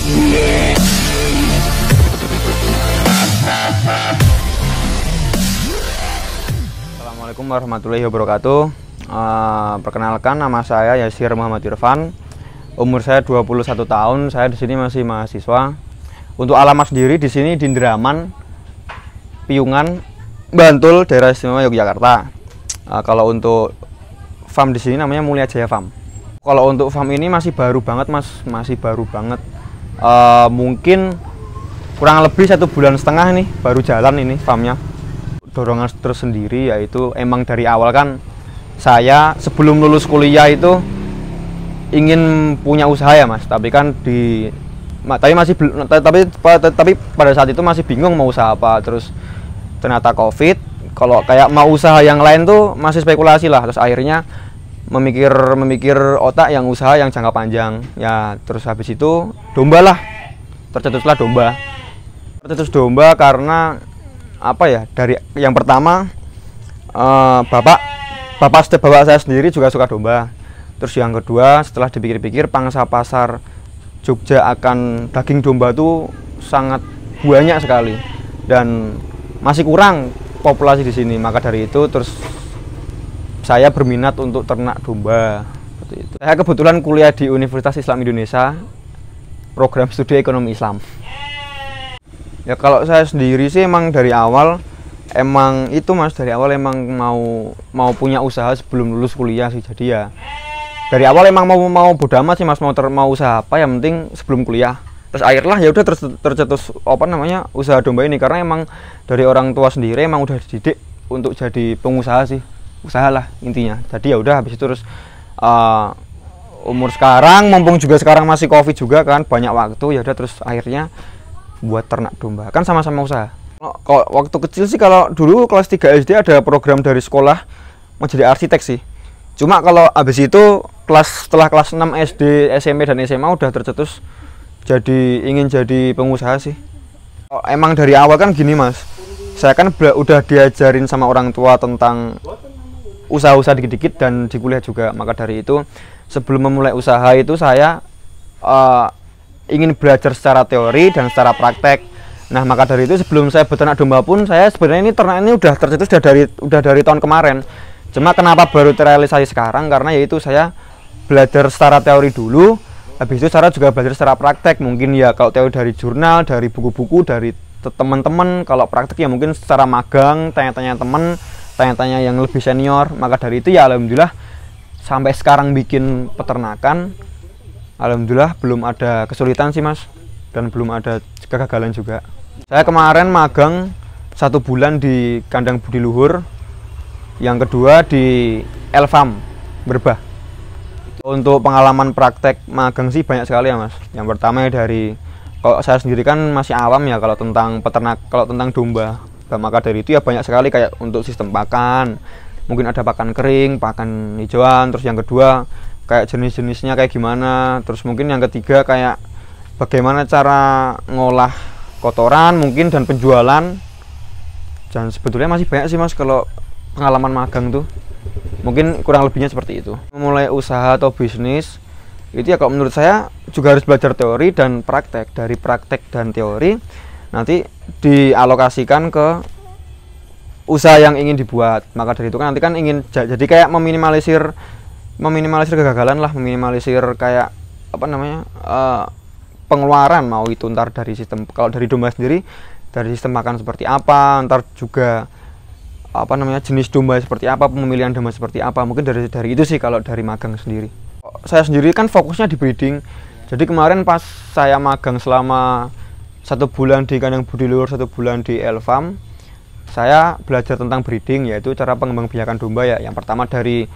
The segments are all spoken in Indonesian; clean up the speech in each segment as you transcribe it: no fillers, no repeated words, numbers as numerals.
Assalamualaikum warahmatullahi wabarakatuh. Perkenalkan, nama saya Yasir Muhammad Irfan. Umur saya 21 tahun. Saya di sini masih mahasiswa. Untuk alamat sendiri di sini di Indraman, Piungan, Bantul, daerah istimewa Yogyakarta. Kalau untuk farm di sini namanya Mulia Jaya Farm. Kalau untuk farm ini masih baru banget, Mas, masih baru banget. Mungkin kurang lebih 1,5 bulan nih baru jalan ini farmnya. Dorongan tersendiri yaitu emang dari awal kan saya sebelum lulus kuliah itu ingin punya usaha ya, Mas, tapi kan tapi pada saat itu masih bingung mau usaha apa. Terus ternyata Covid, kalau kayak mau usaha yang lain tuh masih spekulasi lah. Terus akhirnya memikir otak yang usaha yang jangka panjang ya. Terus habis itu domba lah, tercetuslah domba. Tercetus domba karena apa ya, dari yang pertama bapak saya sendiri juga suka domba. Terus yang kedua, setelah dipikir-pikir, pangsa pasar Jogja akan daging domba itu sangat banyak sekali dan masih kurang populasi di sini. Maka dari itu terus saya berminat untuk ternak domba seperti itu. Saya kebetulan kuliah di Universitas Islam Indonesia, program studi ekonomi Islam. Ya kalau saya sendiri sih emang dari awal emang itu, Mas, dari awal emang mau punya usaha sebelum lulus kuliah sih. Jadi ya dari awal emang mau bodo amat sih, Mas, mau usaha apa yang penting sebelum kuliah. Terus akhirnya ya udah tercetus apa namanya usaha domba ini, karena emang dari orang tua sendiri emang udah dididik untuk jadi pengusaha sih, usahalah intinya. Jadi ya udah habis itu terus umur sekarang mumpung juga sekarang masih Covid juga kan, banyak waktu, ya udah terus akhirnya buat ternak domba, kan sama-sama usaha. Kalau waktu kecil sih, kalau dulu kelas 3 SD ada program dari sekolah mau jadi arsitek sih. Cuma kalau habis itu setelah kelas 6 SD, SMP dan SMA udah tercetus ingin jadi pengusaha sih. Emang dari awal kan gini, Mas, saya kan udah diajarin sama orang tua tentang usaha-usaha dikit-dikit dan di kuliah juga. Maka dari itu sebelum memulai usaha itu saya ingin belajar secara teori dan secara praktek. Nah, maka dari itu sebelum saya beternak domba pun saya sebenarnya ini ternak ini udah tercetus udah dari tahun kemarin. Cuma kenapa baru terrealisasi sekarang, karena yaitu saya belajar secara teori dulu, habis itu saya juga belajar secara praktek. Mungkin ya kalau teori dari jurnal, dari buku-buku, dari teman-teman. Kalau praktek ya mungkin secara magang, tanya-tanya teman, tanya-tanya yang lebih senior. Maka dari itu ya alhamdulillah sampai sekarang bikin peternakan, alhamdulillah belum ada kesulitan sih, Mas, dan belum ada kegagalan juga. Saya kemarin magang 1 bulan di kandang budi luhur, yang kedua di Elfam Berbah. Untuk pengalaman praktek magang sih banyak sekali ya, Mas. Yang pertama kalau saya sendiri kan masih awam ya kalau tentang domba. Dan maka dari itu ya banyak sekali kayak untuk sistem pakan, mungkin ada pakan kering, pakan hijauan. Terus yang kedua kayak jenis-jenisnya kayak gimana. Terus mungkin yang ketiga kayak bagaimana cara ngolah kotoran mungkin dan penjualan. Dan sebetulnya masih banyak sih, Mas, kalau pengalaman magang tuh. Mungkin kurang lebihnya seperti itu. Memulai usaha atau bisnis itu ya kalau menurut saya juga harus belajar teori dan praktek. Dari praktek dan teori nanti dialokasikan ke usaha yang ingin dibuat. Maka dari itu kan nanti kan ingin jadi kayak meminimalisir kegagalan lah, meminimalisir kayak apa namanya pengeluaran, mau itu ntar dari sistem, kalau dari domba sendiri dari sistem makan seperti apa, ntar juga apa namanya jenis domba seperti apa, pemilihan domba seperti apa. Mungkin dari itu sih kalau dari magang sendiri. Saya sendiri kan fokusnya di breeding. Jadi kemarin pas saya magang selama 1 bulan di kandang budi luhur, 1 bulan di Elfam, saya belajar tentang breeding, yaitu cara pengembangbiakan domba ya. Yang pertama dari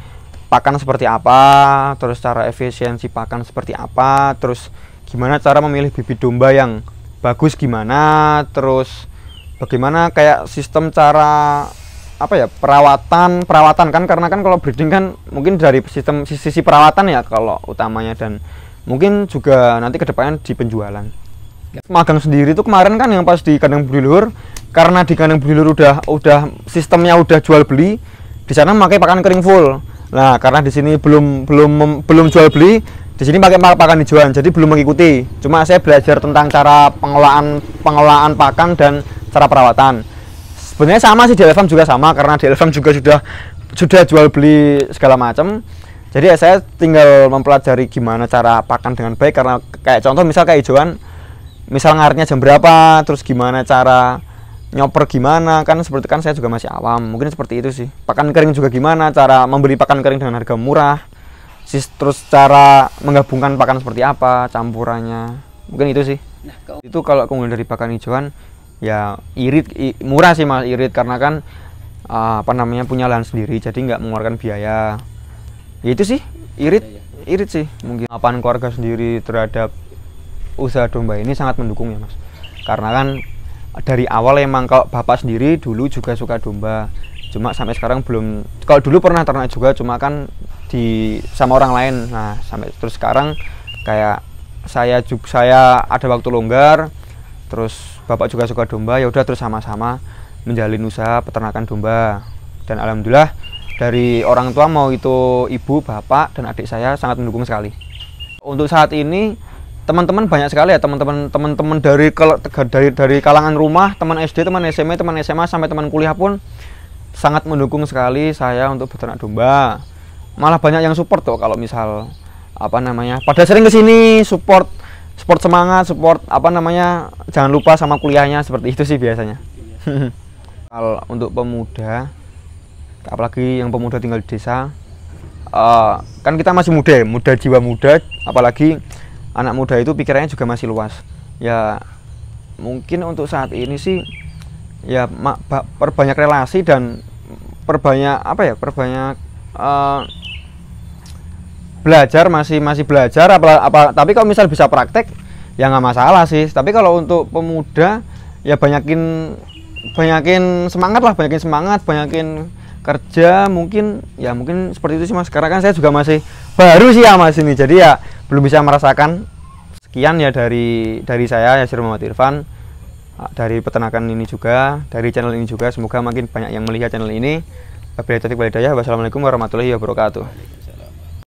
pakan seperti apa, terus cara efisiensi pakan seperti apa, terus gimana cara memilih bibit domba yang bagus gimana, terus bagaimana kayak sistem cara apa ya perawatan kan, karena kan kalau breeding kan mungkin dari sistem sisi perawatan ya kalau utamanya, dan mungkin juga nanti kedepannya di penjualan. Magang sendiri itu kemarin kan yang pas di kandang budi luhur, karena di kandang budi luhur udah sistemnya udah jual beli, di sana memakai pakan kering full. Nah, karena di sini belum jual beli, di sini pakai pakan hijauan, jadi belum mengikuti. Cuma saya belajar tentang cara pengelolaan pakan dan cara perawatan. Sebenarnya sama sih, di LFM juga sama, karena di LFM juga sudah jual beli segala macam. Jadi ya saya tinggal mempelajari gimana cara pakan dengan baik, karena kayak contoh misal kayak hijauan, misal ngaritnya jam berapa, terus gimana cara nyoper gimana, kan seperti kan saya juga masih awam, mungkin seperti itu sih. Pakan kering juga gimana cara membeli pakan kering dengan harga murah, terus cara menggabungkan pakan seperti apa, campurannya, mungkin itu sih. Itu kalau keunggulan dari pakan hijauan ya irit, murah sih mas, irit, karena kan punya lahan sendiri, jadi nggak mengeluarkan biaya. Ya itu sih, irit sih mungkin. Apaan keluarga sendiri terhadap usaha domba ini sangat mendukung ya mas, karena kan dari awal emang kalau bapak sendiri dulu juga suka domba, cuma sampai sekarang belum. Kalau dulu pernah ternak juga, cuma kan sama orang lain. Nah sampai terus sekarang kayak saya ada waktu longgar, terus bapak juga suka domba, ya udah terus sama-sama menjalin usaha peternakan domba. Dan alhamdulillah dari orang tua, mau itu ibu, bapak, dan adik saya sangat mendukung sekali. Untuk saat ini teman-teman banyak sekali ya, teman-teman dari kalangan rumah, teman SD, teman SMP, teman SMA, sampai teman kuliah pun sangat mendukung sekali saya untuk beternak domba. Malah banyak yang support tuh, kalau misal pada sering kesini support semangat, jangan lupa sama kuliahnya, seperti itu sih biasanya. Kalau untuk pemuda, apalagi yang pemuda tinggal di desa, kan kita masih muda, jiwa muda, apalagi anak muda itu pikirannya juga masih luas. Ya mungkin untuk saat ini sih ya perbanyak relasi dan perbanyak belajar, masih belajar tapi kalau misal bisa praktek ya nggak masalah sih. Tapi kalau untuk pemuda ya banyakin semangat, banyakin kerja, mungkin seperti itu sih mas. Karena kan saya juga masih baru sih ya mas ini, jadi ya belum bisa merasakan. Sekian ya dari saya, Yasir Muhammad Irfan, dari peternakan ini juga, dari channel ini juga. Semoga makin banyak yang melihat channel ini. Wassalamualaikum warahmatullahi wabarakatuh.